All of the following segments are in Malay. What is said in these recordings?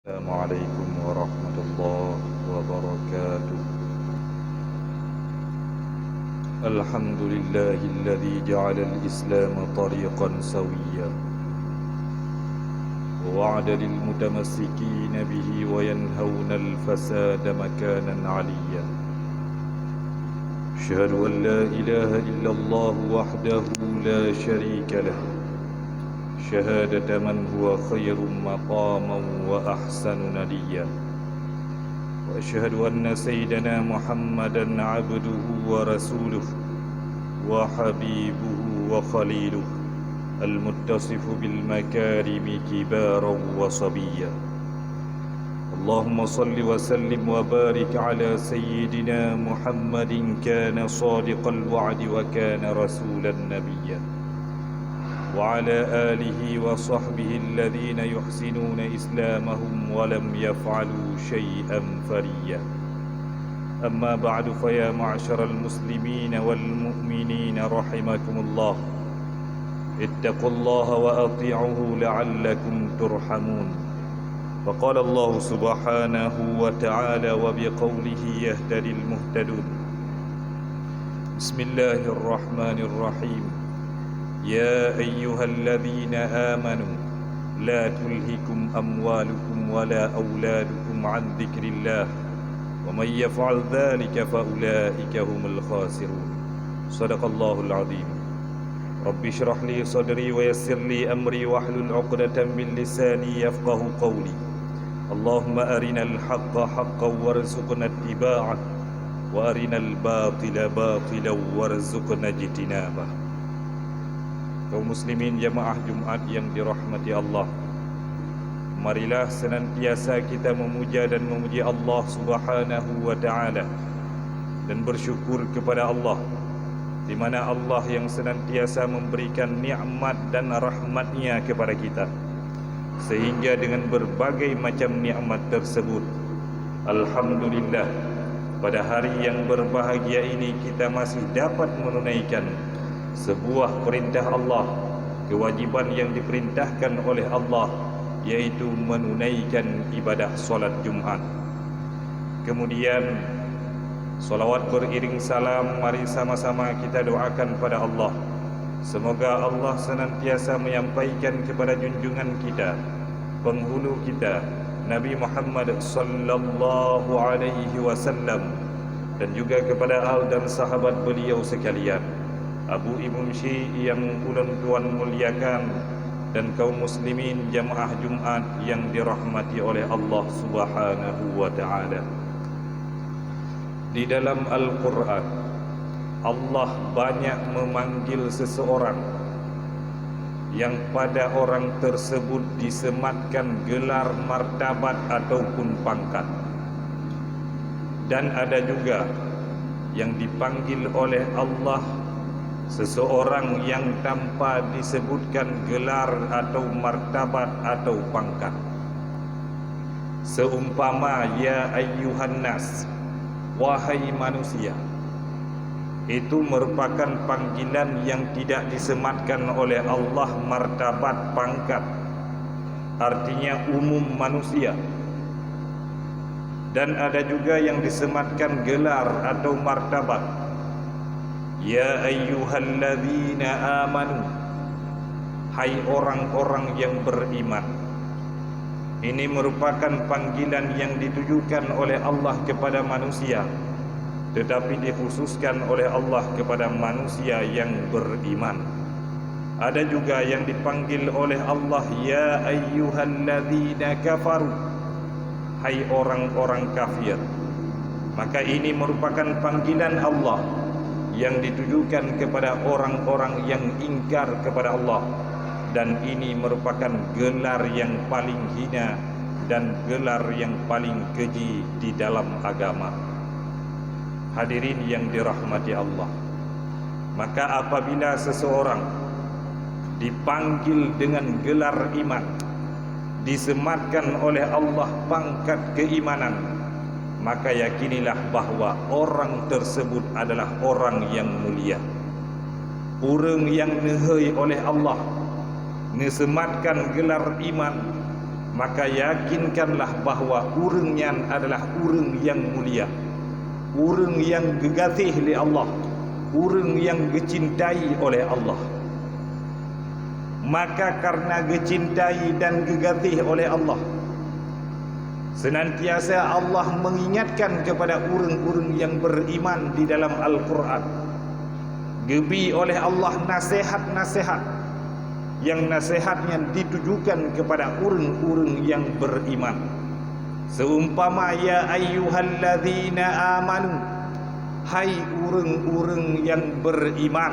السلام عليكم ورحمة الله وبركاته. الحمد لله الذي جعل الإسلام طريقا سويا ووعد للمتمسكين به وينهون الفساد مكانا عليا. أشهد أن لا إله إلا الله وحده لا شريك له، شهادة من هو خير مقاما وأحسن نديا. وأشهد أن سيدنا محمدا عبده ورسوله وحبيبه وخليله المتصف بالمكارم كبارا وصبيا. اللهم صل وسلم وبارك على سيدنا محمد، كان صادق الوعد وكان رسولا نبيا، وعلى آله وصحبه الذين يحسنون إسلامهم ولم يفعلوا شيئا فريا. أما بعد، فيا معشر المسلمين والمؤمنين رحمكم الله، اتقوا الله وأطيعوه لعلكم ترحمون. فقال الله سبحانه وتعالى وبقوله يهتدي المهتدون: بسم الله الرحمن الرحيم. يا أيها الذين آمنوا لا تلهكم أموالكم ولا أولادكم عن ذكر الله ومن يفعل ذلك فأولئك هم الخاسرون. صدق الله العظيم. رب اشرح لي صدري ويسر لي أمري واحلل عقدة من لساني يفقه قولي. اللهم أرنا الحق حقا وارزقنا اتباعه وأرنا الباطل باطلا وارزقنا اجتنابه. Kaum muslimin jamaah Jumat yang dirahmati Allah, marilah senantiasa kita memuja dan memuji Allah Subhanahu wa ta'ala dan bersyukur kepada Allah, di mana Allah yang senantiasa memberikan nikmat dan rahmat-Nya kepada kita, sehingga dengan berbagai macam nikmat tersebut, alhamdulillah, pada hari yang berbahagia ini kita masih dapat menunaikan sebuah perintah Allah, kewajiban yang diperintahkan oleh Allah, yaitu menunaikan ibadah solat Jumat. Kemudian solawat beriring salam, mari sama-sama kita doakan pada Allah, semoga Allah senantiasa menyampaikan kepada junjungan kita, penghulu kita, Nabi Muhammad sallallahu alaihi wasallam, dan juga kepada al dan sahabat beliau sekalian, Abu Ibu Syi yang ulun tuan muliakan, dan kaum muslimin jamaah Jumat yang dirahmati oleh Allah Subhanahu wa ta'ala. Di dalam Al-Quran, Allah banyak memanggil seseorang yang pada orang tersebut disematkan gelar martabat ataupun pangkat, dan ada juga yang dipanggil oleh Allah seseorang yang tanpa disebutkan gelar atau martabat atau pangkat. Seumpama ya ayyuhan nas, wahai manusia, itu merupakan panggilan yang tidak disematkan oleh Allah martabat pangkat, artinya umum manusia. Dan ada juga yang disematkan gelar atau martabat, ya ayyuhalladzina amanu, hai orang-orang yang beriman. Ini merupakan panggilan yang ditujukan oleh Allah kepada manusia, tetapi dikhususkan oleh Allah kepada manusia yang beriman. Ada juga yang dipanggil oleh Allah, ya ayyuhalladzina kafaru, hai orang-orang kafir. Maka ini merupakan panggilan Allah yang ditujukan kepada orang-orang yang ingkar kepada Allah, dan ini merupakan gelar yang paling hina dan gelar yang paling keji di dalam agama. Hadirin yang dirahmati Allah, maka apabila seseorang dipanggil dengan gelar iman, disematkan oleh Allah pangkat keimanan, maka yakinilah bahwa orang tersebut adalah orang yang mulia, orang yang nehai oleh Allah, disematkan gelar iman, maka yakinkanlah bahawa urang nyan adalah urang yang mulia, urang yang gegatih oleh Allah, urang yang dicintai oleh Allah. Maka karena dicintai dan gegatih oleh Allah, senantiasa Allah mengingatkan kepada urang-urang yang beriman di dalam Al-Quran. Gebi oleh Allah nasihat-nasihat, yang nasihatnya ditujukan kepada urang-urang yang beriman. Seumpama ya ayyuhalladzina amanu, hai urang-urang yang beriman,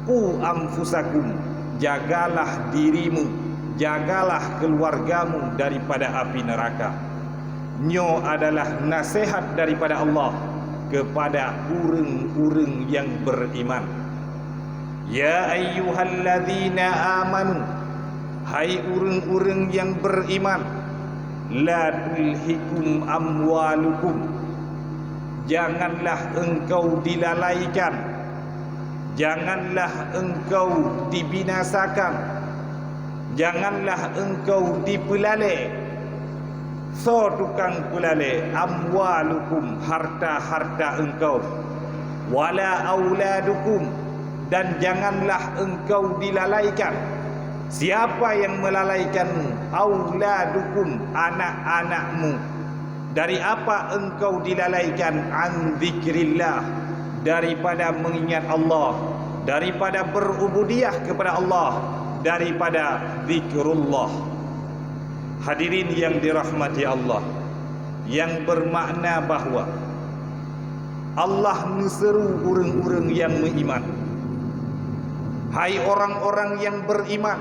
qu anfusakum, jagalah dirimu, jagalah keluargamu daripada api neraka. Nyo adalah nasihat daripada Allah kepada urang-urang yang beriman. Ya ayyuhalladzina amanu, hai urang-urang yang beriman, la tulhikum amwalukum, janganlah engkau dilalaikan, janganlah engkau dibinasakan, janganlah engkau dipelalai. So tukang pelalai, amwalukum, harta-harta engkau, wala auladukum, dan janganlah engkau dilalaikan. Siapa yang melalaikanmu? Auladukum, anak-anakmu. Dari apa engkau dilalaikan? An zikrillah, daripada mengingat Allah, daripada berubudiyah kepada Allah, daripada zikrullah. Hadirin yang dirahmati Allah, yang bermakna bahawa Allah menyeru orang-orang yang beriman. Hai orang-orang yang beriman,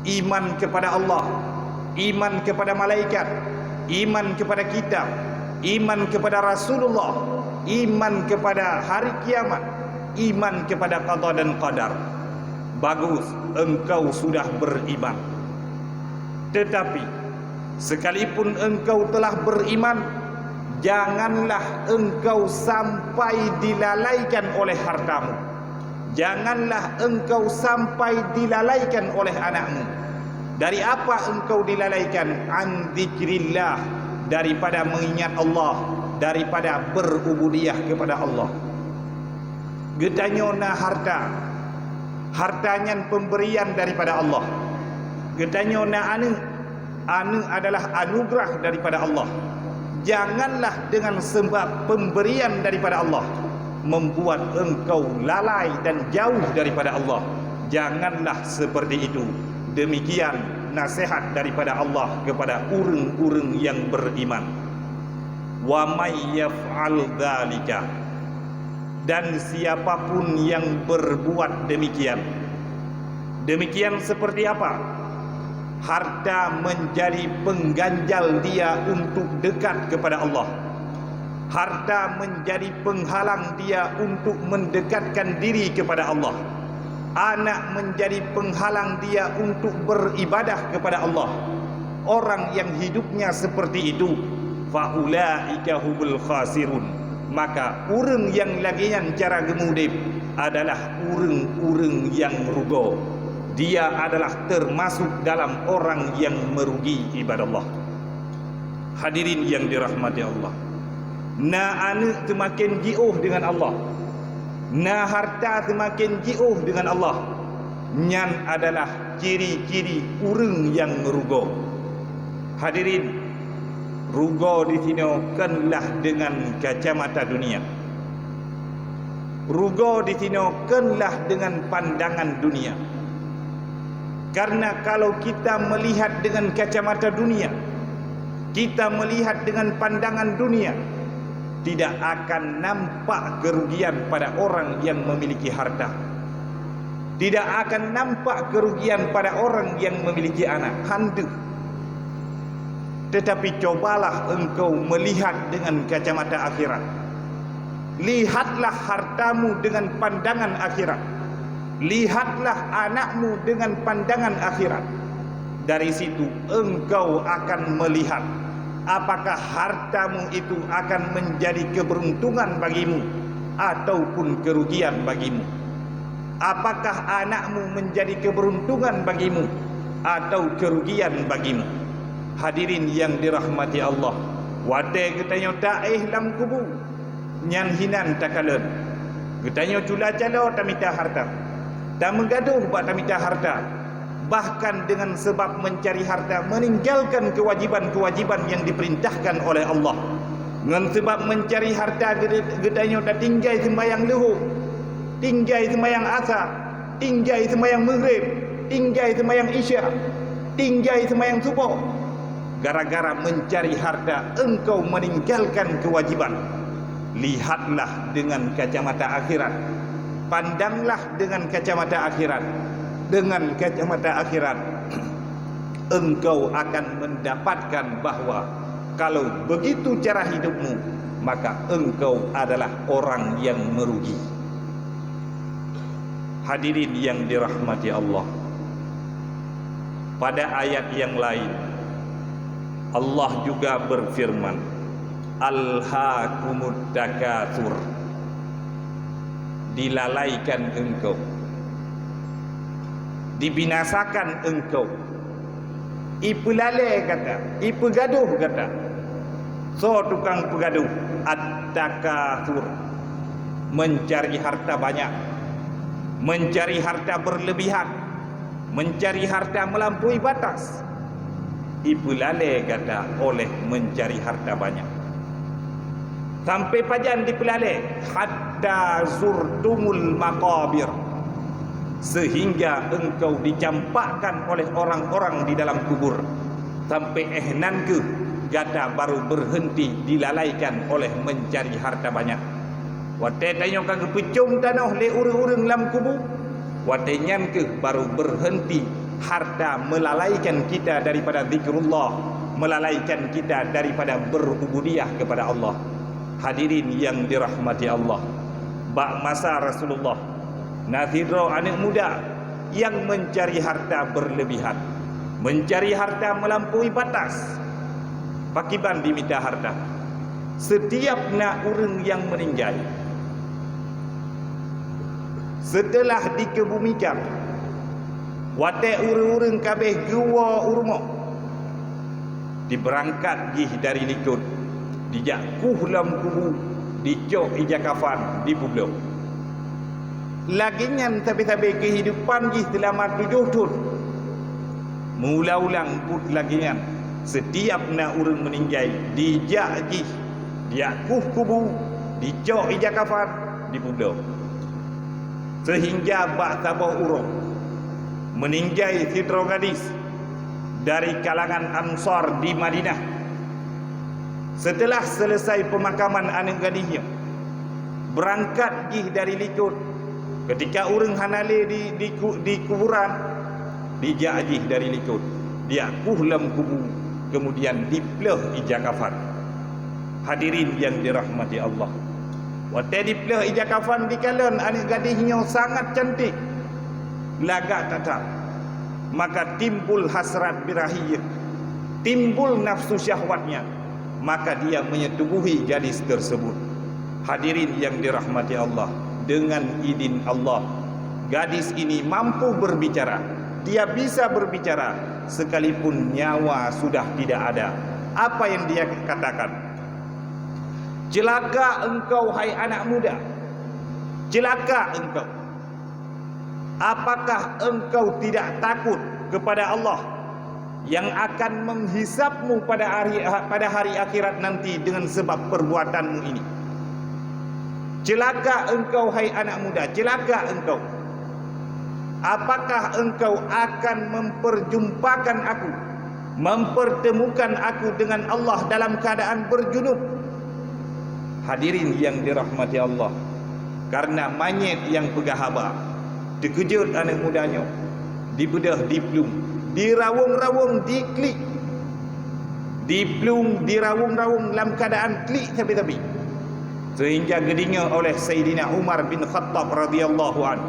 iman kepada Allah, iman kepada malaikat, iman kepada kitab, iman kepada Rasulullah, iman kepada hari kiamat, iman kepada qada dan qadar. Bagus, engkau sudah beriman. Tetapi sekalipun engkau telah beriman, janganlah engkau sampai dilalaikan oleh hartamu, janganlah engkau sampai dilalaikan oleh anakmu. Dari apa engkau dilalaikan? An zikrillah, daripada mengingat Allah, daripada berubudiyah kepada Allah. Getanyona harta, hartanya pemberian daripada Allah. Getanyona anu adalah anugerah daripada Allah. Janganlah dengan sebab pemberian daripada Allah membuat engkau lalai dan jauh daripada Allah. Janganlah seperti itu. Demikian nasihat daripada Allah kepada urang-urang yang beriman. Wa may yaf'al dzalika, dan siapapun yang berbuat demikian. Demikian seperti apa? Harta menjadi pengganjal dia untuk dekat kepada Allah. Harta menjadi penghalang dia untuk mendekatkan diri kepada Allah. Anak menjadi penghalang dia untuk beribadah kepada Allah. Orang yang hidupnya seperti itu, faulaika humul khasirun, maka urang yang lagian cara gemudip adalah urang-urang yang rugo. Dia adalah termasuk dalam orang yang merugi ibadah Allah. Hadirin yang dirahmati Allah, na anu semakin jauh dengan Allah, na harta semakin jauh dengan Allah, nyan adalah ciri-ciri urang yang merugo. Hadirin, rugo di sini kenlah dengan kacamata dunia. Rugo di sini kenlah dengan pandangan dunia. Karena kalau kita melihat dengan kacamata dunia, kita melihat dengan pandangan dunia, tidak akan nampak kerugian pada orang yang memiliki harta. Tidak akan nampak kerugian pada orang yang memiliki anak, hantu. Tetapi cobalah engkau melihat dengan kacamata akhirat. Lihatlah hartamu dengan pandangan akhirat. Lihatlah anakmu dengan pandangan akhirat. Dari situ engkau akan melihat apakah hartamu itu akan menjadi keberuntungan bagimu ataupun kerugian bagimu. Apakah anakmu menjadi keberuntungan bagimu atau kerugian bagimu. Hadirin yang dirahmati Allah, wadai katanya daih lam kubu nyan hinan takalan, katanya cula calo tamita harta, tak menggaduh buat tamita harta, bahkan dengan sebab mencari harta meninggalkan kewajiban-kewajiban yang diperintahkan oleh Allah. Dengan sebab mencari harta katanya tak tinggal sembahyang luhur, tinggal sembahyang asar, tinggal sembahyang maghrib, tinggal sembahyang isya, tinggal sembahyang subuh. Gara-gara mencari harta engkau meninggalkan kewajiban. Lihatlah dengan kacamata akhirat, pandanglah dengan kacamata akhirat. Dengan kacamata akhirat engkau akan mendapatkan bahawa kalau begitu cara hidupmu, maka engkau adalah orang yang merugi. Hadirin yang dirahmati Allah, pada ayat yang lain Allah juga berfirman, Alhaakumut takatsur, dilalaikan engkau, dibinasakan engkau. Ipu lalai kata, ipu gaduh kata, so tukang pegaduh. At-takatsur, mencari harta banyak, mencari harta berlebihan, mencari harta melampaui batas. Ibu lalai kata oleh mencari harta banyak, sampai pajan dipelalai hatta zurtumul maqabir, sehingga engkau dicampakkan oleh orang-orang di dalam kubur. Sampai ehnan ke kata baru berhenti dilalaikan oleh mencari harta banyak. Watai tanya kagak pecung tanah le urang-urang dalam kubur, watai nyan ke baru berhenti harta melalaikan kita daripada zikrullah, melalaikan kita daripada berubudiyah kepada Allah. Hadirin yang dirahmati Allah, bak masa Rasulullah naziro anak muda yang mencari harta berlebihan, mencari harta melampaui batas. Pakiban diminta harta. Setiap nak orang yang meninggal, setelah dikebumikan, watai urang-urang kabeh gua urmo, diberangkat gih dari likut, dijak kuhlam kubu, dicok ijak kafan, dibublo. Laginya tapi-tapi kehidupan gih selamat 7 tahun. Mula ulang put laginya. Setiap nak urang meninggal, dijak gih, dia kubu, dicok ijak kafan, dibublo. Sehingga bak tabah urang meninggal fitro gadis dari kalangan Ansar di Madinah. Setelah selesai pemakaman anak gadisnya, berangkat gih dari likut. Ketika orang hanale di kuburan, dijak gih dari likut, dia kuhlam kubu, kemudian dipleh ijak kafan. Hadirin yang dirahmati Allah, waktu dipleh ijak kafan di kalan anak gadisnya sangat cantik, lagak tatap, maka timbul hasrat birahiyah, timbul nafsu syahwatnya, maka dia menyetubuhi gadis tersebut. Hadirin yang dirahmati Allah, dengan izin Allah, gadis ini mampu berbicara. Dia bisa berbicara sekalipun nyawa sudah tidak ada. Apa yang dia katakan? Celaka engkau hai anak muda, celaka engkau. Apakah engkau tidak takut kepada Allah yang akan menghisapmu pada hari akhirat nanti dengan sebab perbuatanmu ini? Celaka engkau hai anak muda, celaka engkau. Apakah engkau akan memperjumpakan aku, mempertemukan aku dengan Allah dalam keadaan berjunub? Hadirin yang dirahmati Allah, karena manyet yang pegahaba, dikejut anak mudanya, dibedah, diplung, dirawung-rawung, diklik, diplung, dirawung-rawung dalam keadaan klik tapi-tapi, sehingga gedingnya oleh Sayyidina Umar bin Khattab radhiyallahu anhu.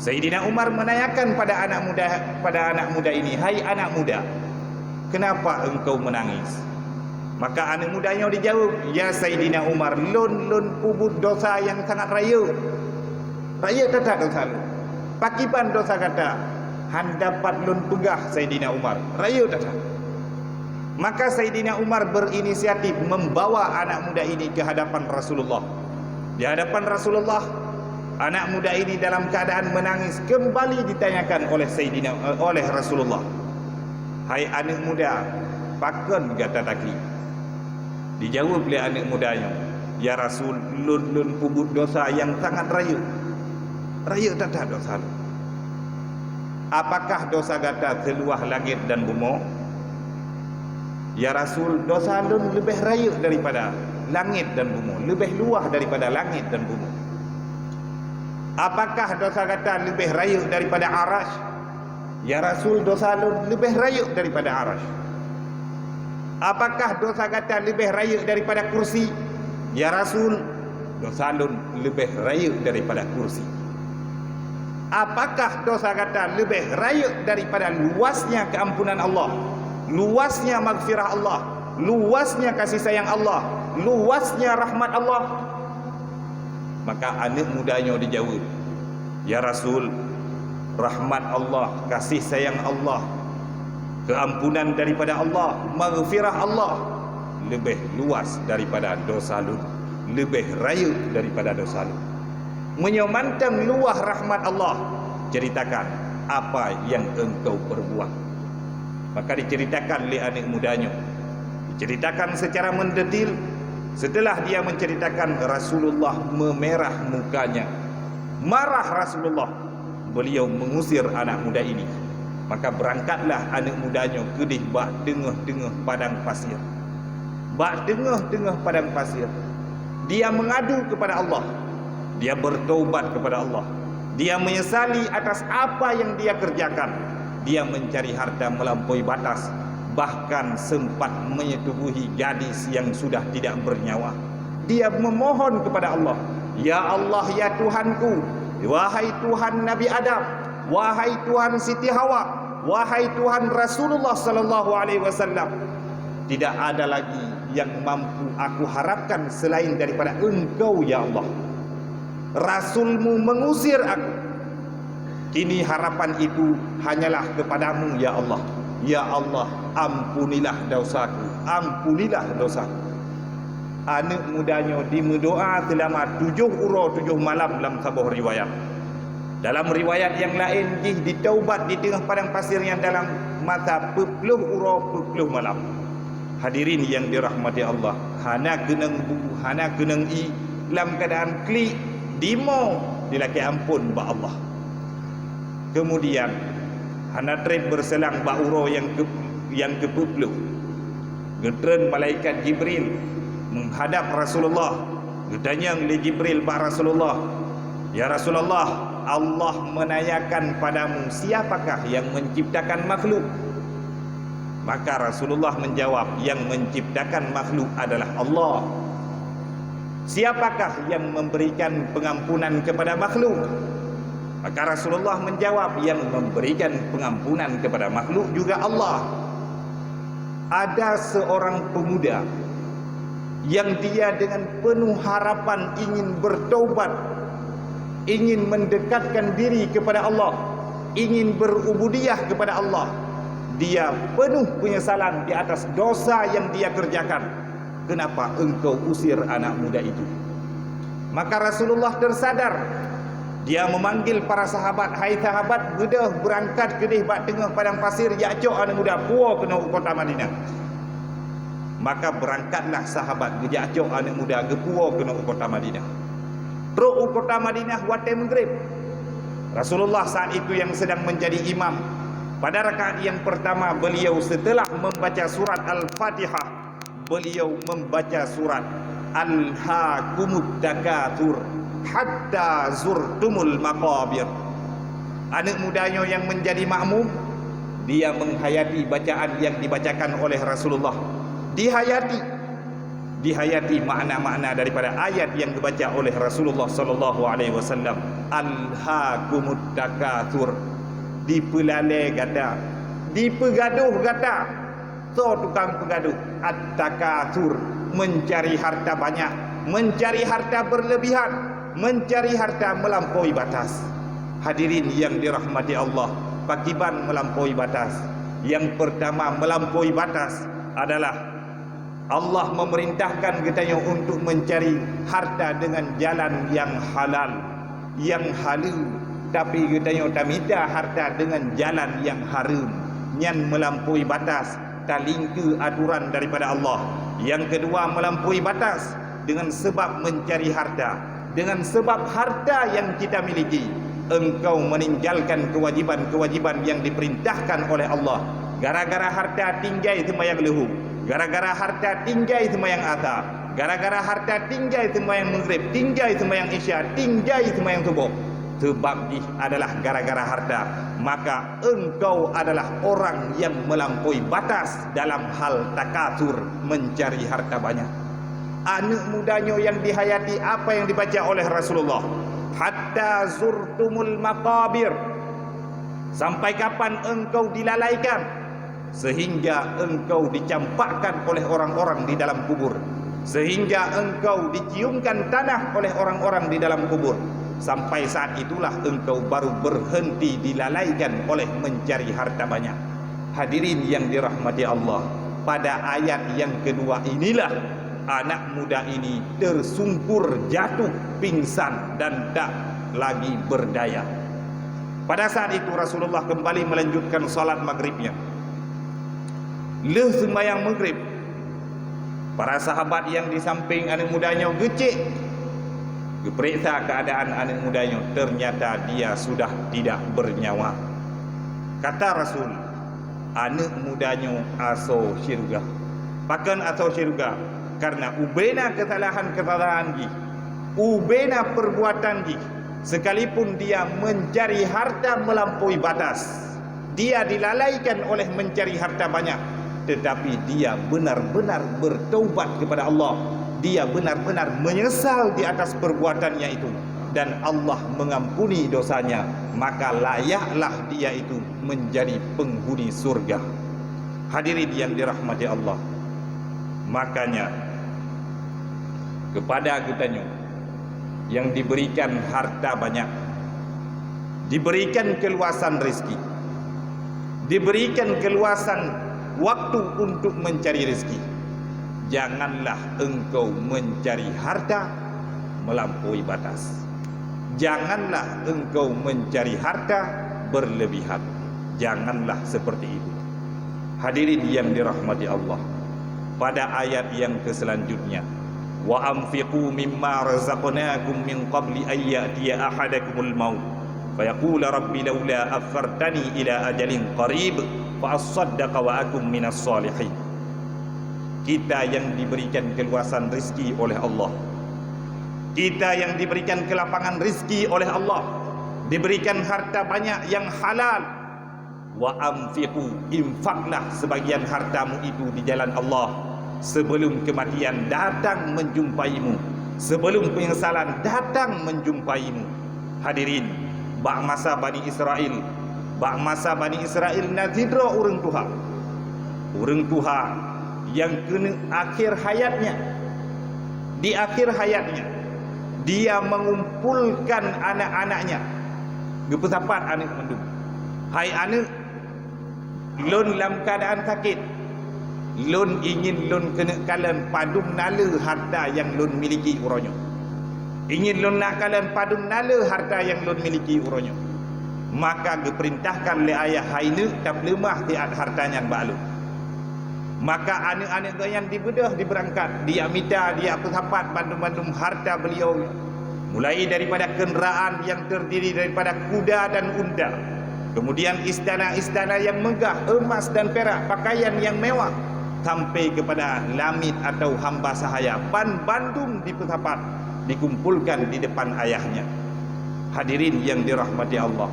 Sayyidina Umar menanyakan pada anak muda ini, hai anak muda, kenapa engkau menangis? Maka anak mudanya dijawab, ya Sayyidina Umar, lun kubur dosa yang sangat raya. Raya tak dosa lu. Pakiban dosa kata, han dapat lun pegah Saidina Umar. Raya tak? Maka Saidina Umar berinisiatif membawa anak muda ini ke hadapan Rasulullah. Di hadapan Rasulullah, anak muda ini dalam keadaan menangis kembali ditanyakan oleh Rasulullah. Hai anak muda, pakon kata takli? Dijawab oleh anak mudanya, ya Rasul, lun pubut dosa yang sangat raya. Raya tak dosa. Apakah dosa gata seluah langit dan bumi? Ya Rasul, dosa lun lebih raya daripada langit dan bumi, lebih luah daripada langit dan bumi. Apakah dosa gata lebih raya daripada arash? Ya Rasul, dosa lun lebih raya daripada arash. Apakah dosa gata lebih raya daripada kursi? Ya Rasul, dosa lun lebih raya daripada kursi. Apakah dosa gata lebih raya daripada luasnya keampunan Allah, luasnya maghfirah Allah, luasnya kasih sayang Allah, luasnya rahmat Allah? Maka anak mudanya dijawab, ya Rasul, rahmat Allah, kasih sayang Allah, keampunan daripada Allah, maghfirah Allah lebih luas daripada dosa lu, lebih raya daripada dosa lu. Menyemantang luah rahmat Allah, ceritakan apa yang engkau perbuat. Maka diceritakan oleh anak mudanya, diceritakan secara mendetil. Setelah dia menceritakan, Rasulullah memerah mukanya, marah Rasulullah. Beliau mengusir anak muda ini. Maka berangkatlah anak mudanya ke bak tengah-tengah padang pasir. Bak tengah-tengah padang pasir, dia mengadu kepada Allah, dia bertaubat kepada Allah, dia menyesali atas apa yang dia kerjakan. Dia mencari harta melampaui batas, bahkan sempat menyetubuhi gadis yang sudah tidak bernyawa. Dia memohon kepada Allah, ya Allah, ya Tuhanku, wahai Tuhan Nabi Adam, wahai Tuhan Siti Hawa, wahai Tuhan Rasulullah sallallahu alaihi wasallam, tidak ada lagi yang mampu aku harapkan selain daripada Engkau ya Allah. Rasulmu mengusir aku, kini harapan itu hanyalah kepadamu ya Allah. Ya Allah, ampunilah dosaku, ampunilah dosaku. Anak mudanya dimendoa selama 7 ura 7 malam dalam sebuah riwayat. Dalam riwayat yang lain, ditaubat di tengah padang pasir yang dalam masa 10 ura 10 malam. Hadirin yang dirahmati Allah, hana keneng bu, hana keneng i, dalam keadaan klik dimo dilaki ampun ba Allah. Kemudian hana trip berselang ba ura yang ke-10. Getren malaikat Jibril menghadap Rasulullah. Gedanyang li Jibril ba Rasulullah, ya Rasulullah, Allah menanyakan padamu, siapakah yang menciptakan makhluk? Maka Rasulullah menjawab, yang menciptakan makhluk adalah Allah. Siapakah yang memberikan pengampunan kepada makhluk? Maka Rasulullah menjawab, yang memberikan pengampunan kepada makhluk juga Allah. Ada seorang pemuda yang dia dengan penuh harapan ingin bertaubat, ingin mendekatkan diri kepada Allah, ingin berubudiyah kepada Allah. Dia penuh penyesalan di atas dosa yang dia kerjakan. Kenapa engkau usir anak muda itu? Maka Rasulullah tersadar. Dia memanggil para sahabat, hai sahabat, gedah berangkat ke bak tengah padang pasir, yakcok anak muda puas kena kota Madinah. Maka berangkatlah sahabat gejakcok anak muda gepuo kena kota Madinah. Teruk kota Madinah waktu maghrib. Rasulullah saat itu yang sedang menjadi imam. Pada rakaat yang pertama, beliau setelah membaca surat Al-Fatihah, beliau membaca surat Alhaakumut Takatsur hatta zurtumul maqabir. Anak mudanya yang menjadi makmum, dia menghayati bacaan yang dibacakan oleh Rasulullah. Dihayati makna-makna daripada ayat yang dibaca oleh Rasulullah sallallahu alaihi wasallam. Alhaakumut Takatsur, dipelale gata, dipegaduh gata. So tukang pegaduh, at-takatsur, mencari harta banyak, mencari harta berlebihan, mencari harta melampaui batas. Hadirin yang dirahmati Allah, pakiban melampaui batas. Yang pertama melampaui batas adalah Allah memerintahkan katanya untuk mencari harta dengan jalan yang halal, yang halal, tapi katanya tak minta harta dengan jalan yang haram, yang melampaui batas, tak lingku aturan daripada Allah. Yang kedua melampaui batas dengan sebab mencari harta, dengan sebab harta yang kita miliki engkau meninggalkan kewajiban-kewajiban yang diperintahkan oleh Allah. Gara-gara harta tinggai sembahyang lehu, gara-gara harta tinggai sembahyang asar, gara-gara harta tinggai sembahyang maghrib, tinggai sembahyang isya, tinggai sembahyang subuh. Sebab ini adalah gara-gara harta, maka engkau adalah orang yang melampaui batas dalam hal takasur, mencari harta banyak. Anak mudanya yang dihayati apa yang dibaca oleh Rasulullah, hatta zurtumul maqabir, sampai kapan engkau dilalaikan sehingga engkau dicampakkan oleh orang-orang di dalam kubur, sehingga engkau diciumkan tanah oleh orang-orang di dalam kubur. Sampai saat itulah engkau baru berhenti dilalaikan oleh mencari harta banyak. Hadirin yang dirahmati Allah, pada ayat yang kedua inilah anak muda ini tersungkur, jatuh, pingsan dan tak lagi berdaya. Pada saat itu Rasulullah kembali melanjutkan salat maghribnya. Leh sembahyang maghrib, para sahabat yang di samping anak mudanya gecik, periksa keadaan anak mudanya, ternyata dia sudah tidak bernyawa. Kata Rasul, anak mudanya aso syurga. Pakan aso syurga karena ubena kesalahan-kesalahan gi, ubena perbuatan gi, sekalipun dia mencari harta melampaui batas, dia dilalaikan oleh mencari harta banyak, tetapi dia benar-benar bertaubat kepada Allah, dia benar-benar menyesal di atas perbuatannya itu, dan Allah mengampuni dosanya, maka layaklah dia itu menjadi penghuni surga. Hadirin yang dirahmati Allah, makanya kepada kitanya yang diberikan harta banyak, diberikan keluasan rezeki, diberikan keluasan waktu untuk mencari rezeki, janganlah engkau mencari harta melampaui batas. Janganlah engkau mencari harta berlebihan. Janganlah seperti itu. Hadirin yang dirahmati Allah, pada ayat yang selanjutnya, wa anfiqu mimma razaqnakum min qabli an ya'tiya ahadakumul maut fayaqula rabbi laula akhartani ila ajalin qarib fa asaddaqa wa akum minas salihin. Kita yang diberikan keluasan rezeki oleh Allah, kita yang diberikan kelapangan rezeki oleh Allah, diberikan harta banyak yang halal. Wa anfiqu, infaklah sebagian hartamu itu di jalan Allah sebelum kematian datang menjumpaimu, sebelum penyesalan datang menjumpaimu. Hadirin, bak masa Bani Israel, bak masa Bani Israel nazidra urang Tuhan, urang Tuhan yang kena akhir hayatnya, di akhir hayatnya dia mengumpulkan anak-anaknya, gepesapat anak mendung, hai anak, lon dalam keadaan sakit, lon ingin lon kena kalan padum nala harta yang lon miliki uronyo, ingin lon nak kalan padum nala harta yang lon miliki uronyo, maka diperintahkan oleh ayah haina tak lemah tiat hartanya balu. Maka anak-anak yang dibedah diberangkat, dia minta dia pesapat bandum-bandum harta beliau, mulai daripada kenderaan yang terdiri daripada kuda dan unta, kemudian istana-istana yang megah, emas dan perak, pakaian yang mewah, sampai kepada lamit atau hamba sahaya, bandum dipesapat, dikumpulkan di depan ayahnya. Hadirin yang dirahmati Allah,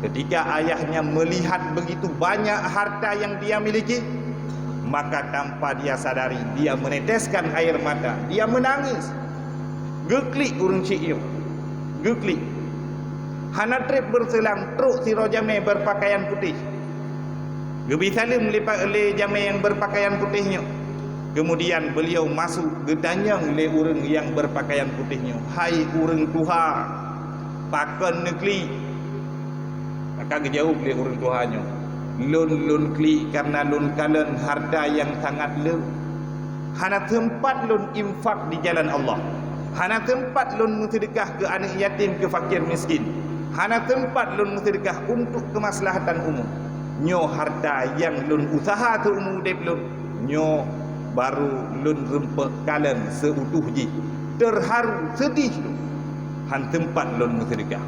ketika ayahnya melihat begitu banyak harta yang dia miliki, maka tanpa dia sadari dia meneteskan air mata, dia menangis. Geklik urang cik yo, geklik. Hana trip berselang truk si rojame berpakaian putih. Gebi salim le jame yang berpakaian putihnya. Kemudian beliau masuk gedanyang le urang yang berpakaian putihnya. Hai urang Tuhan, pakan negeri, Maka jawab oleh orang Tuhannya, lun klik karena lun kalen harta yang sangat le. Hana tempat lun infak di jalan Allah. Hana tempat lun bersedekah ke anak yatim, ke fakir miskin. Hana tempat lun bersedekah untuk kemaslahatan umum. Nyo harta yang lun usaha tu umum dep lun, nyo baru lun rempek kalen seutuh ji. Terharu sedih tu. Han tempat lun bersedekah.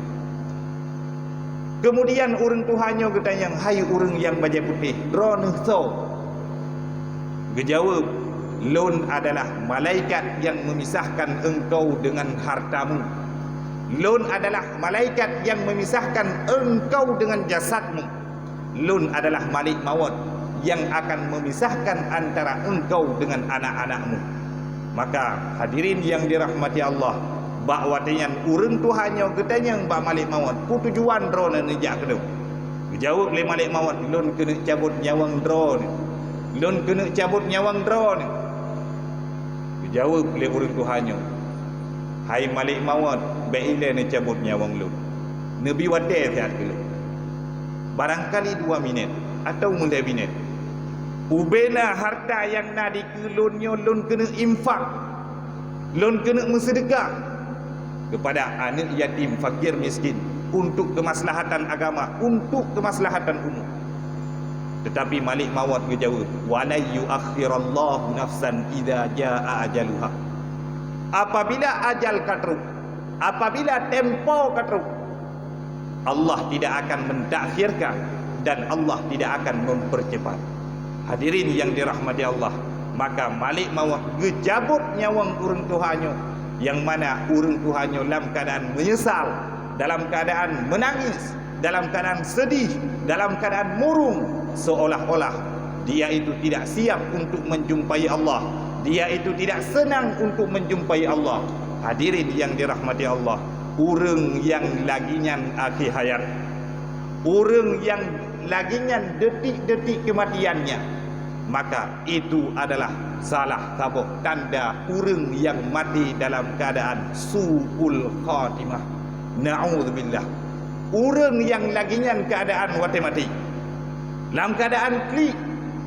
Kemudian orang Tuhannya bertanya, hai orang yang baju putih, drone so. Gejawab, lun adalah malaikat yang memisahkan engkau dengan hartamu. Lun adalah malaikat yang memisahkan engkau dengan jasadmu. Lun adalah malik maut yang akan memisahkan antara engkau dengan anak-anakmu. Maka hadirin yang dirahmati Allah, bak watian urang Tuhannya getanya bak malik maut ku tujuan drone nejak kedu. Jawab le malik maut, lun kena cabut nyawang drone. Lun kena cabut nyawang drone. Jawab le urang Tuhannya, hai malik maut, baile ne cabut nyawang lun. Nabi wate siat ke lun. Barangkali 2 minit atau mulai minit. Ubena harta yang nak dikelunnya lun kena infak. Lun kena bersedekah kepada anak yatim, fakir, miskin, untuk kemaslahatan agama, untuk kemaslahatan umum. Tetapi malik maut berjawab, wala yuakhirallahu nafsan idza jaa ajaluha. Apabila ajal katruk, apabila tempo katruk, Allah tidak akan mentakhirkan dan Allah tidak akan mempercepat. Hadirin yang dirahmati Allah, maka malik maut gejabut nyawang urang Tuhannya, yang mana urang Tuhannya dalam keadaan menyesal, dalam keadaan menangis, dalam keadaan sedih, dalam keadaan murung, seolah-olah dia itu tidak siap untuk menjumpai Allah, dia itu tidak senang untuk menjumpai Allah. Hadirin yang dirahmati Allah, urang yang laginyan akhir hayat, urang yang laginyan detik-detik kematiannya, maka itu adalah salah satu tanda urang yang mati dalam keadaan su'ul khatimah. Na'udzubillah. Urang yang laginyan keadaan wate mati, dalam keadaan klik,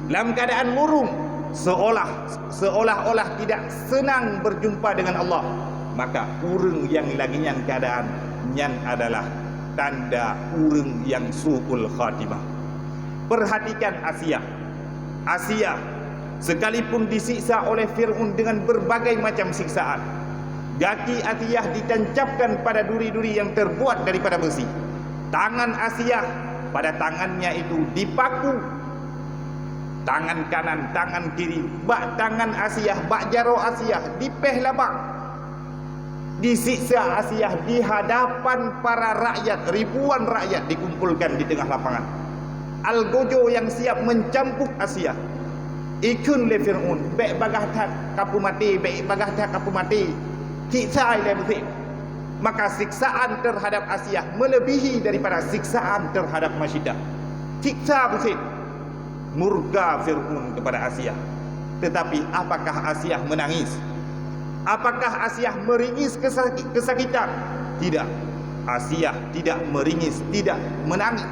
dalam keadaan murung, seolah-olah tidak senang berjumpa dengan Allah, maka urang yang laginyan keadaan nyan adalah tanda urang yang su'ul khatimah. Perhatikan Asia sekalipun disiksa oleh Fir'aun dengan berbagai macam siksaan, kaki Asia ditancapkan pada duri-duri yang terbuat daripada besi. Tangan Asia, pada tangannya itu dipaku, tangan kanan, tangan kiri, bak tangan Asia, bak jaro Asia dipeh labak. Disiksa Asia di hadapan para rakyat, ribuan rakyat dikumpulkan di tengah lapangan. Algojo yang siap mencampuk Asia, ikun le Fir'aun, baik bagah tak kapu mati, baik bagah tak kapu mati, siksa le bersih. Maka siksaan terhadap Asia melebihi daripada siksaan terhadap Masyidah. Siksa bersih, murka Fir'aun kepada Asia. Tetapi apakah Asia menangis? Apakah Asia meringis kesakitan? Tidak. Asia tidak meringis, tidak menangis.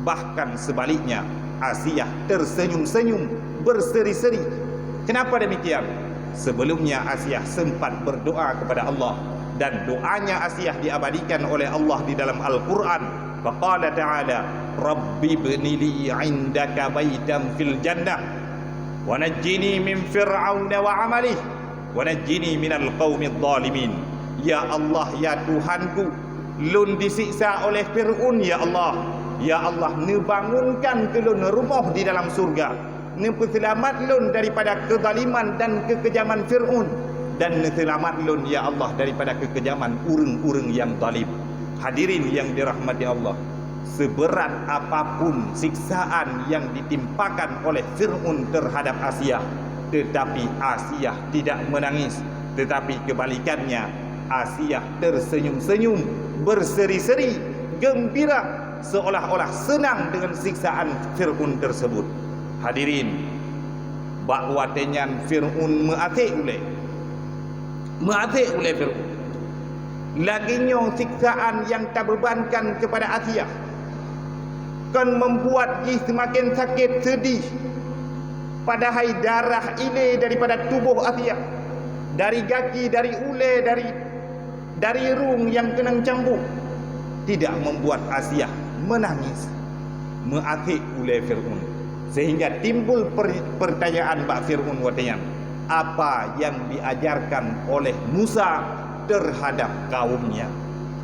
Bahkan sebaliknya, Asia tersenyum-senyum, berseri-seri. Kenapa demikian? Sebelumnya Asia sempat berdoa kepada Allah, dan doanya Asia diabadikan oleh Allah di dalam Al-Quran. Faqala ta'ala, Rabbi ibnili 'indaka baitan fil jannah wa najjini min fir'auna wa 'amalihi wa najjini minal qaumidh dhalimin. Ya Allah, ya Tuhanku, lun disiksa oleh Fir'aun, ya Allah. Ya Allah, ne bangunkan ke lun rumah di dalam surga, ne selamat lun daripada kezaliman dan kekejaman Fir'aun, dan ne selamat lun ya Allah daripada kekejaman urang-urang yang zalim. Hadirin yang dirahmati Allah, seberat apapun siksaan yang ditimpakan oleh Fir'aun terhadap Asia, tetapi Asia tidak menangis, tetapi kebalikannya, Asia tersenyum-senyum, berseri-seri, gembira, seolah-olah senang dengan siksaan Fir'aun tersebut. Hadirin, bakwatenyan Fir'aun meatik oleh Fir'aun. Laginya siksaan yang tak bebankan kepada Asia. kan membuat ih semakin sakit sedih. Padahal darah ini daripada tubuh Asia, dari kaki, dari ule, dari rung yang kena cambuk, tidak membuat Asia menangis, mengakhir ule Fir'aun. Sehingga timbul pertanyaan Pak Fir'aun watayan, apa yang diajarkan oleh Musa terhadap kaumnya?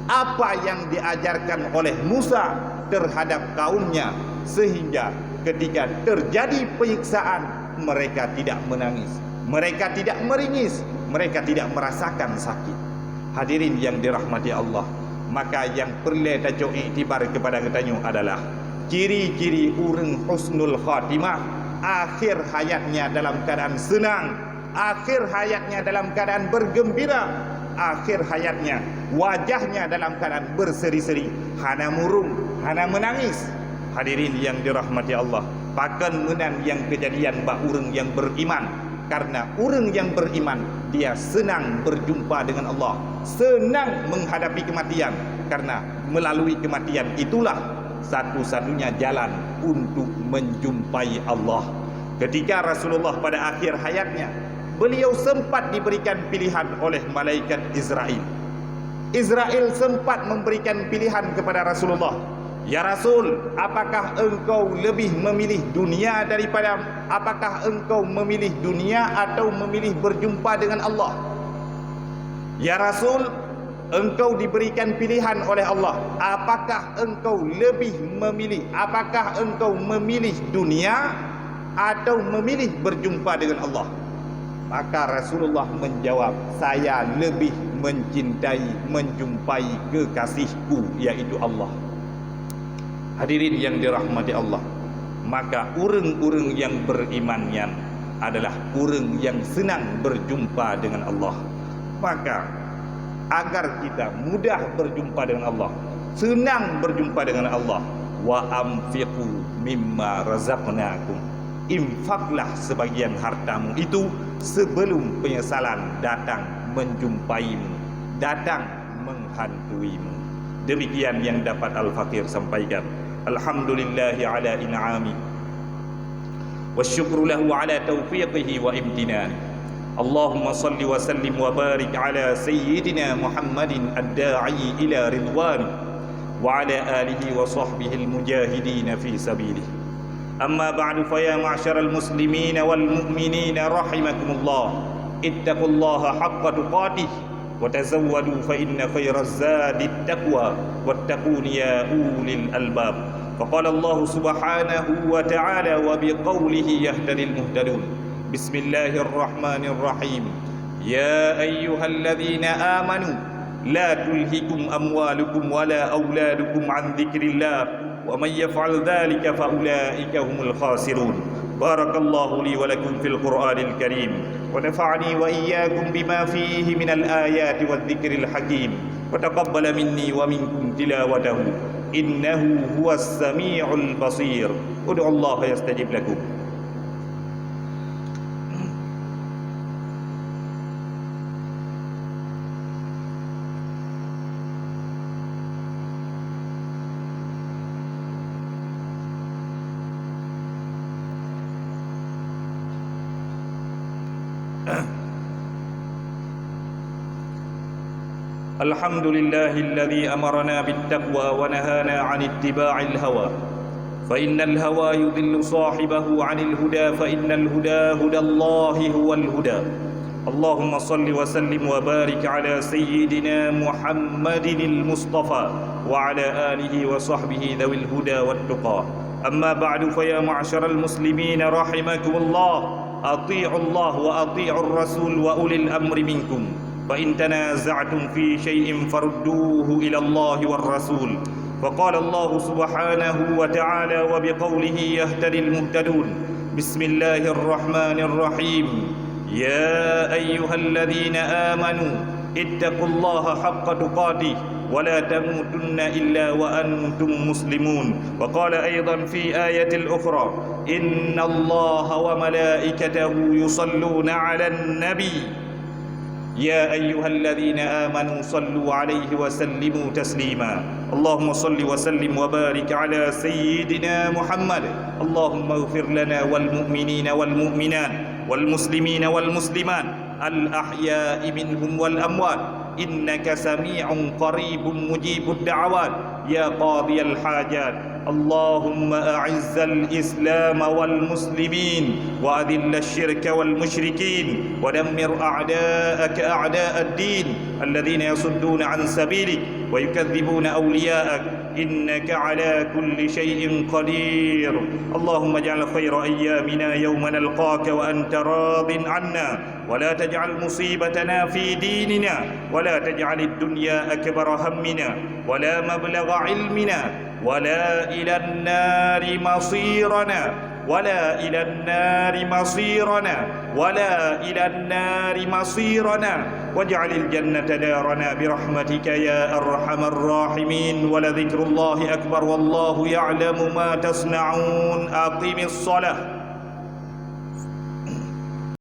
Apa yang diajarkan oleh Musa terhadap kaumnya, sehingga ketika terjadi penyiksaan mereka tidak menangis, mereka tidak meringis, mereka tidak merasakan sakit. Hadirin yang dirahmati Allah, maka yang perlu kita iktibar kepada katanya adalah ciri-ciri orang husnul khatimah, akhir hayatnya dalam keadaan senang, akhir hayatnya dalam keadaan bergembira, akhir hayatnya wajahnya dalam keadaan berseri-seri, hana murung, hana menangis. Hadirin yang dirahmati Allah, pakan menan yang kejadian bak orang yang beriman. Karena orang yang beriman, dia senang berjumpa dengan Allah, senang menghadapi kematian, karena melalui kematian itulah satu-satunya jalan untuk menjumpai Allah. Ketika Rasulullah pada akhir hayatnya, beliau sempat diberikan pilihan oleh malaikat Israel. Israel sempat memberikan pilihan kepada Rasulullah, ya Rasul, apakah engkau lebih memilih dunia daripada, apakah engkau memilih dunia atau memilih berjumpa dengan Allah? Ya Rasul, engkau diberikan pilihan oleh Allah, apakah engkau lebih memilih, apakah engkau memilih dunia atau memilih berjumpa dengan Allah? Maka Rasulullah menjawab, saya lebih mencintai menjumpai kekasihku, yaitu Allah. Hadirin yang dirahmati Allah, maka orang-orang yang berimannya adalah orang yang senang berjumpa dengan Allah. Maka agar kita mudah berjumpa dengan Allah, senang berjumpa dengan Allah, wa amfiqu mimma razaqnakum, infaklah sebagian hartamu itu sebelum penyesalan datang menjumpaimu, datang menghantuimu. Demikian yang dapat Al-Fakir sampaikan. Alhamdulillahi ala in'ami wasyukru lahu ala taufiqihi wa imtinani. Allahumma salli wa sallim wa barik ala sayyidina Muhammadin ad-da'i ila ridwani wa ala alihi wa sahbihi al-mujahidin fi sabilihi. Amma ba'du, fa ya ma'syaral muslimin wal mu'minin rahimakumullah, ittaqullaha haqqa tuqatih wa tazawwadu fa inna khairaz zadi at-taqwa wattaqun ya ulil albab. Faqala Allah subhanahu wa ta'ala wa biqawlihi yahdil muhtadun. Bismillahirrahmanirrahim. Ya ayyuhalladzina amanu la tulhikum amwalukum wala auladukum an dzikrillah wa may yaf'al dzalika fa ulaika humul khasirun. Barakallahu li wa lakum fil Qur'anil Karim wa nafa'ani wa iyyakum bima fihi minal ayati wadh-dhikril hakim wa taqabbala minni wa minkum tilawatahu innahu huwas samiul basir. Ud'u Allah yastajib lakum. Alhamdulillahilladzi amarna bittaqwa wa nahana 'anit ittiba'il hawa. Fa innal hawa yudhillu sahibahu 'anil huda, fa innal huda hudallahi huwal huda. Allahumma salli wa sallim wa barik 'ala sayyidina Muhammadinil Mustafa wa 'ala alihi wa sahbihi dhawil huda wat tuqa. Amma ba'du, fa ya ma'syaral muslimin rahimakumullah, ati'u Allah wa ati'ur rasul wa ulil amri minkum. فإن تنازعتم في شيء فردوه إلى الله والرسول. فقال الله سبحانه وتعالى وبقوله يهتدي المهتدون. بسم الله الرحمن الرحيم. يا أيها الذين آمنوا اتقوا الله حق تقاته ولا تموتن إلا وأنتم مسلمون. وقال أيضا في آية الأخرى إن الله وملائكته يصلون على النبي يا أيها الذين آمنوا صلوا عليه وسلموا تسليما اللهم صل وسلم وبارك على سيدنا محمد اللهم اغفر لنا والمؤمنين والمؤمنات والمسلمين والمسلمات الأحياء منهم والأموات إنك سميع قريب مجيب الدعوات يا قاضي الحاجات اللهم أعز الإسلام والمسلمين وأذل الشرك والمشركين ودمر أعداءك أعداء الدين الذين يصدون عن سبيلك ويكذبون أولياءك إنك على كل شيء قدير اللهم اجعل خير أيامنا يوم نلقاك وأنت راض عنا ولا تجعل مصيبتنا في ديننا ولا تجعل الدنيا أكبر همنا ولا مبلغ علمنا ولا إلى النار مصيرنا ولا إلى النار مصيرنا ولا إلى النار مصيرنا واجعل الجنة دارنا برحمتك يا أرحم الراحمين ولذكر الله أكبر والله يعلم ما تصنعون أقم الصلاة